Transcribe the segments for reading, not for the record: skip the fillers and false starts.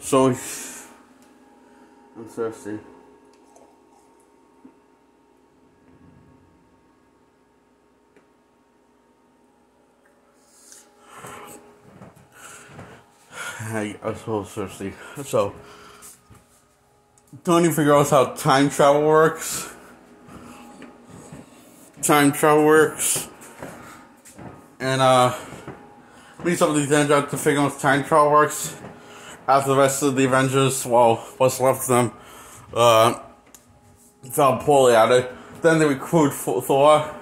So, I'm thirsty. I'm so thirsty. So, don't you figure out how time travel works? And we need some of these Avengers to figure out how time travel works. After the rest of the Avengers, well, what's left of them, fell poorly at it. Then they recruit Thor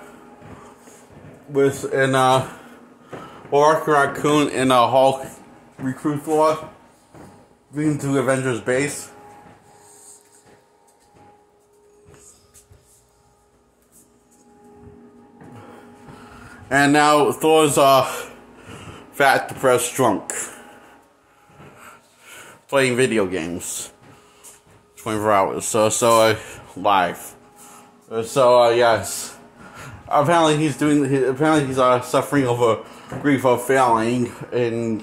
Rocket Raccoon and Hulk recruit Thor into Avengers base. And now Thor's fat, depressed, drunk, playing video games 24 hours. So live. Yes. Apparently he's suffering over grief of failing and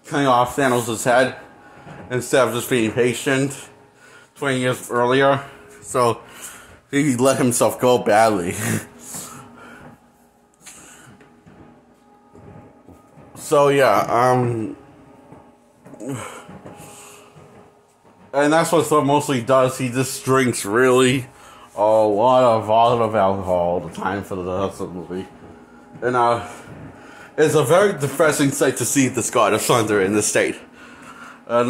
cutting off Thanos' head instead of just being patient 20 years earlier. So he let himself go badly. So and that's what Thor mostly does. He just drinks really a lot of alcohol all the time for the rest of the movie. And it's a very depressing sight to see this God of Thunder in this state. And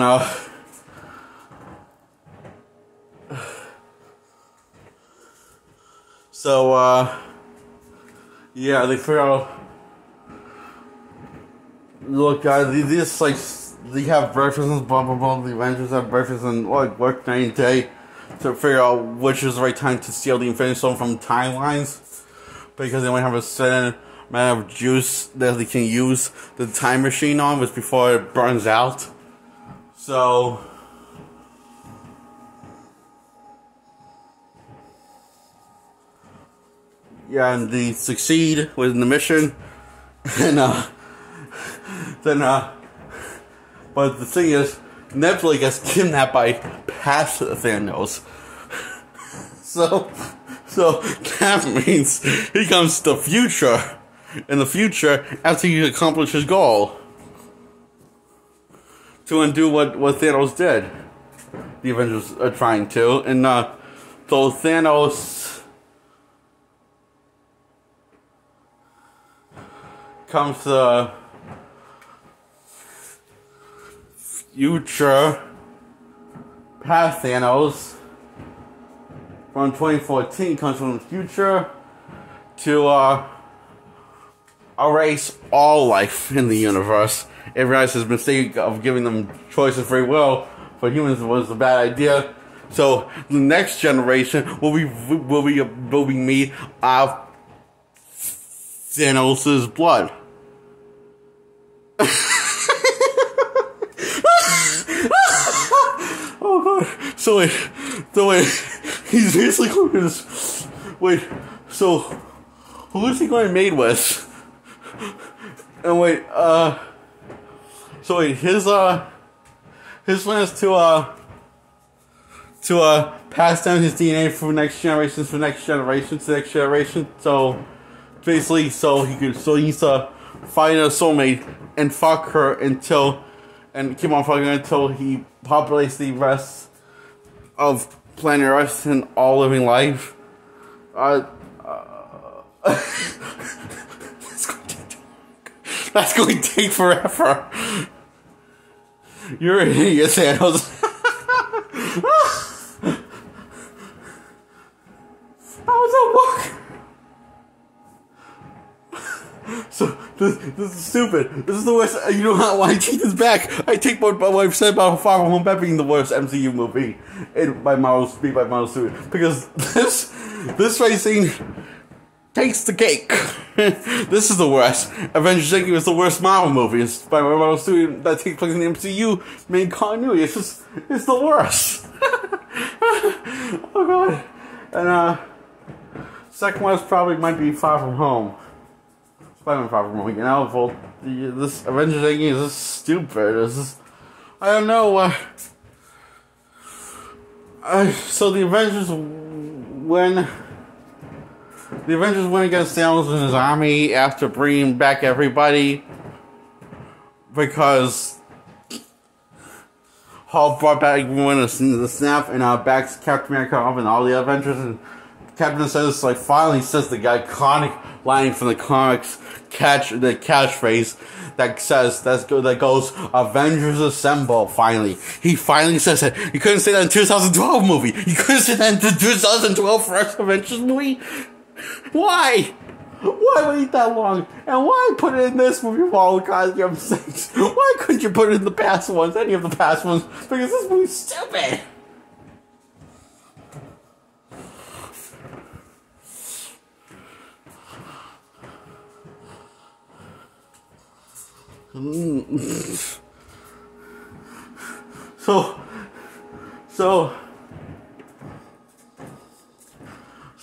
they figure out, look, guys, they have breakfast and blah blah blah. The Avengers have breakfast and work night and day to figure out which is the right time to steal the Infinity Stone from timelines, because they only have a certain amount of juice that they can use the time machine on, which before it burns out. So and they succeed within the mission, and but the thing is, Nebula gets kidnapped by past Thanos. So that means he comes to the future, in the future, after he accomplished his goal to undo what Thanos did. The Avengers are trying to, and so Thanos comes to future past Thanos from 2014, comes from the future to erase all life in the universe. It realizes his mistake of giving them choice of free will for humans was a bad idea. So the next generation will be made of Thanos' blood. Oh god. So wait, he's basically going to just, so who is he going to be made with? And his plan is to pass down his DNA from next generation to next generation to next generation. So basically, so he needs to find a soulmate and fuck her and keep on fucking her until he populates the rest of planet Earth and all living life. That's going to take forever. You're an idiot, Thanos. How does that work? So, this is stupid. This is the worst. You know how I take this back? I take what I've said about Far From Home being the worst MCU movie by Marvel Studios. Because this racing takes the cake. This is the worst. Avengers Endgame is the worst Marvel movie. It's by Marvel Studios that takes place in the MCU main continuity. It's the worst. Oh god. And second one probably might be Far From Home. Spider-Man Far From Home. You know, this Avengers Endgame is just stupid. It's just, I don't know. So the Avengers win. The Avengers win against Thanos and his army after bringing back everybody because Hulk brought back everyone the snap and backs Captain America up and all the Avengers, and Captain says, like, finally says the iconic line from the comics, the catchphrase that goes, Avengers Assemble, finally. He finally says it. You couldn't say that in 2012 movie. You couldn't say that in the 2012 first Avengers movie? Why? Why wait that long? And why put it in this movie for all goddamn sakes? Why couldn't you put it in the past ones, any of the past ones? Because this movie's stupid.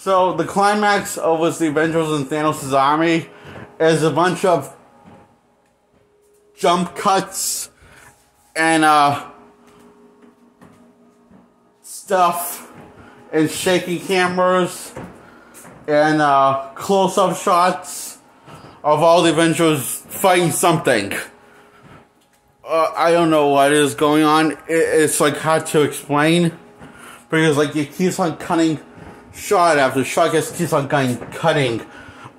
So the climax of the Avengers and Thanos' army is a bunch of jump cuts and stuff and shaky cameras and close-up shots of all the Avengers fighting something. I don't know what is going on. It's like hard to explain because like it keeps on cutting shot after shot, keeps on cutting.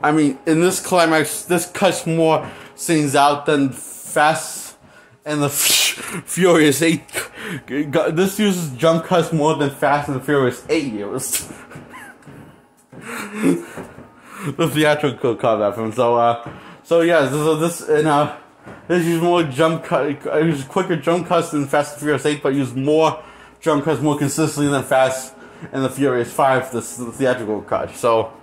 I mean, in this climax, this cuts more scenes out than Fast and the Furious 8. This uses jump cuts more than Fast and the Furious 8 used. The theatrical cut of him. So yeah, this use more jump cut. I use quicker jump cuts than Fast and Furious 8, but use more jump cuts more consistently than Fast and the Furious 5, the theatrical cut. So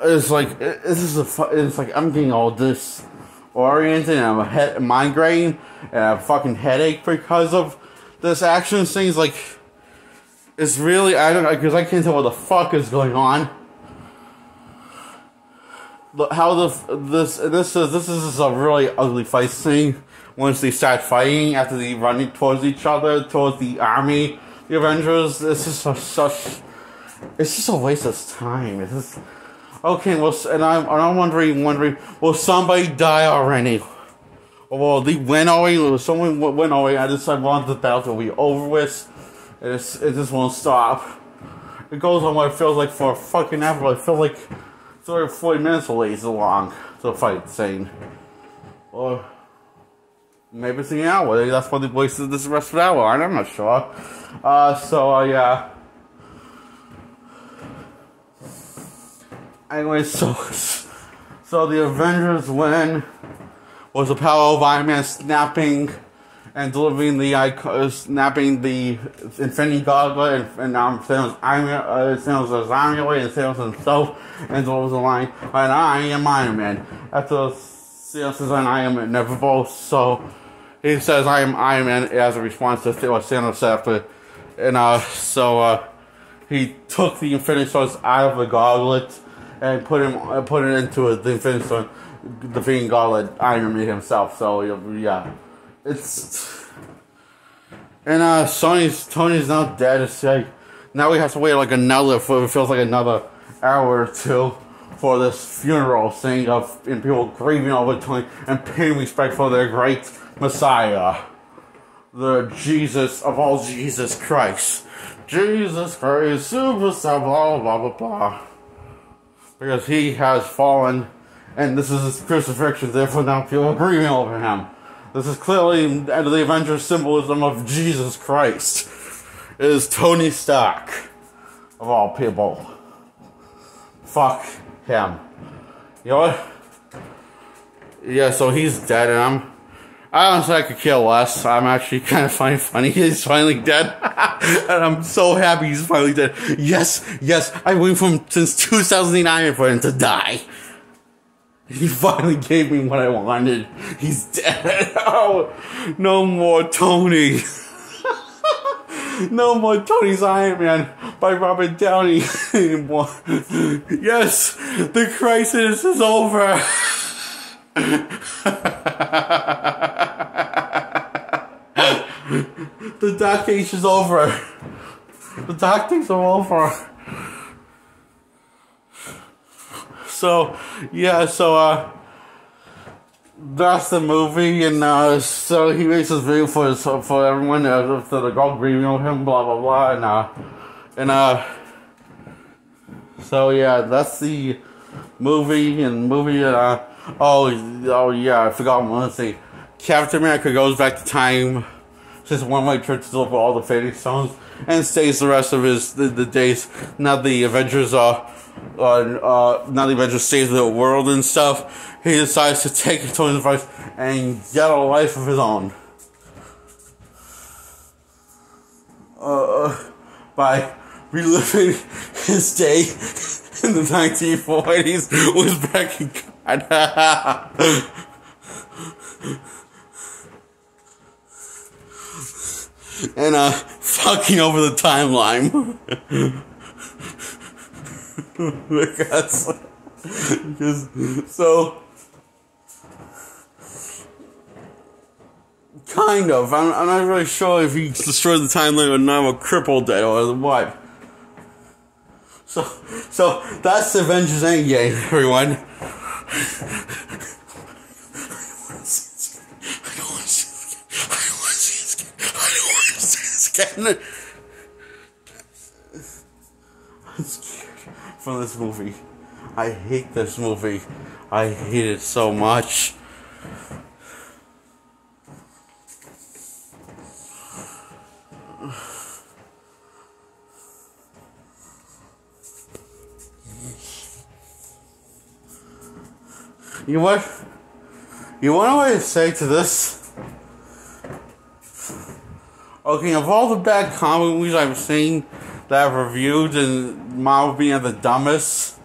it's like I'm getting all disoriented and I'm a migraine and a fucking headache because of this action scenes. Like, it's really, I don't know, because I can't tell what the fuck is going on. How this is a really ugly fight scene once they start fighting after they running towards each other, towards the army, the Avengers. It's just it's just a waste of time. It's just, okay, well, and I'm wondering, will somebody die already? Or will they win already? Will someone win already? I want the battle to be over with. It just won't stop. It goes on what it feels like for fucking ever. I feel like 30 or 40 minutes away is long to fight scene. Or maybe it's an hour. That's why they wasted this rest of the hour. I'm not sure. Yeah. Anyway, so the Avengers win was the power of Iron Man snapping and delivering snapping the Infinity Gauntlet and Thanos' army away and Thanos himself and delivers the line, and I am Iron Man. After Thanos says I am inevitable, so he says I am Iron Man as a response to what Thanos said after, and he took the Infinity Stones out of the gauntlet and put it into the Infinity Stone, the Infinity Gauntlet Iron Man himself. So yeah. It's and Tony's not dead. It's like now we have to wait like it feels like another hour or two for this funeral thing and people grieving over Tony and paying respect for their great Messiah, the Jesus of all Jesus Christ, superstar, blah blah blah blah, because he has fallen and this is his crucifixion. Therefore, now people are grieving over him. This is clearly the Avengers symbolism of Jesus Christ. It is Tony Stark, of all people. Fuck him. You know what? Yeah, so he's dead, and I honestly I could care less. I'm actually kind of funny. He's finally dead, and I'm so happy he's finally dead. Yes, I waited for him since 2009 for him to die. He finally gave me what I wanted. He's dead. Oh, no more Tony. No more Tony's Iron Man by Robert Downey anymore. Yes, the crisis is over. The dark age is over. The dark days are over. So, yeah, that's the movie, and so he makes this video for everyone, for the girl grieving on him, blah blah blah, so yeah, that's the movie, oh yeah, I forgot one thing. Captain America goes back to time, since one-way trip to look for all the Fading Stones, and stays the rest of the days. Now the Avengers save the world and stuff. He decides to take Tony's advice and get a life of his own. By reliving his day in the 1940s with back in God. And fucking over the timeline. because so kind of. I'm not really sure if he destroyed the timeline or not, or crippled it or what. So that's Avengers Endgame, everyone. I'm scared from this movie. I hate this movie. I hate it so much. You know what? You want what I say to this? Okay, of all the bad comic movies I've seen that I've reviewed, and Marvel being the dumbest,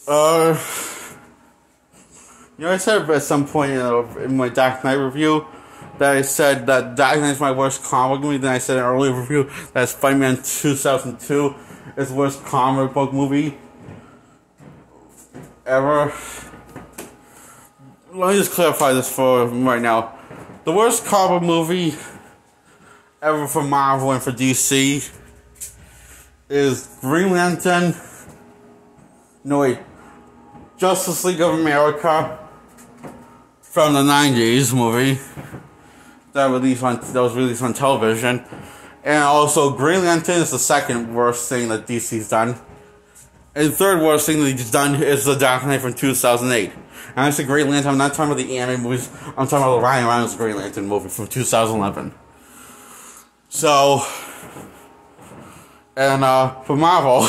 I said at some point in my Dark Knight review that I said that Dark Knight is my worst comic movie. Then I said in an earlier review that Spider-Man 2002 is the worst comic book movie ever. Let me just clarify this for right now. The worst comic movie ever for Marvel and for DC is Green Lantern. No wait, Justice League of America from the 90s movie that was released on television, and also Green Lantern is the second worst thing that DC's done. And the third worst thing that he's done is the Dark Knight from 2008. And I said Green Lantern, I'm not talking about the anime movies, I'm talking about the Ryan Reynolds Green Lantern movie from 2011. So, and for Marvel,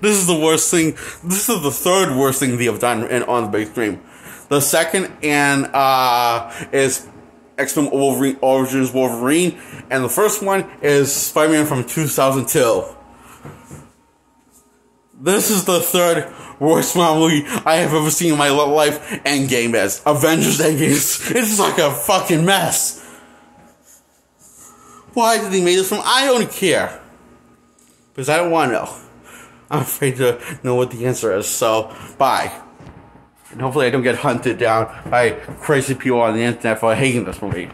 this is the worst thing, this is the third worst thing they have done on the big screen. The second is X-Men Wolverine, Origins Wolverine, and the first one is Spider-Man from 2002. This is the third worst Marvel movie I have ever seen in my life. Endgame is. Avengers Endgame. It's like a fucking mess. Why did they make this film? I don't care. Because I don't want to know. I'm afraid to know what the answer is. So, bye. And hopefully I don't get hunted down by crazy people on the internet for hating this movie.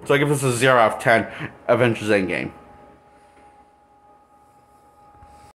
So I give this a 0 out of 10. Avengers Endgame.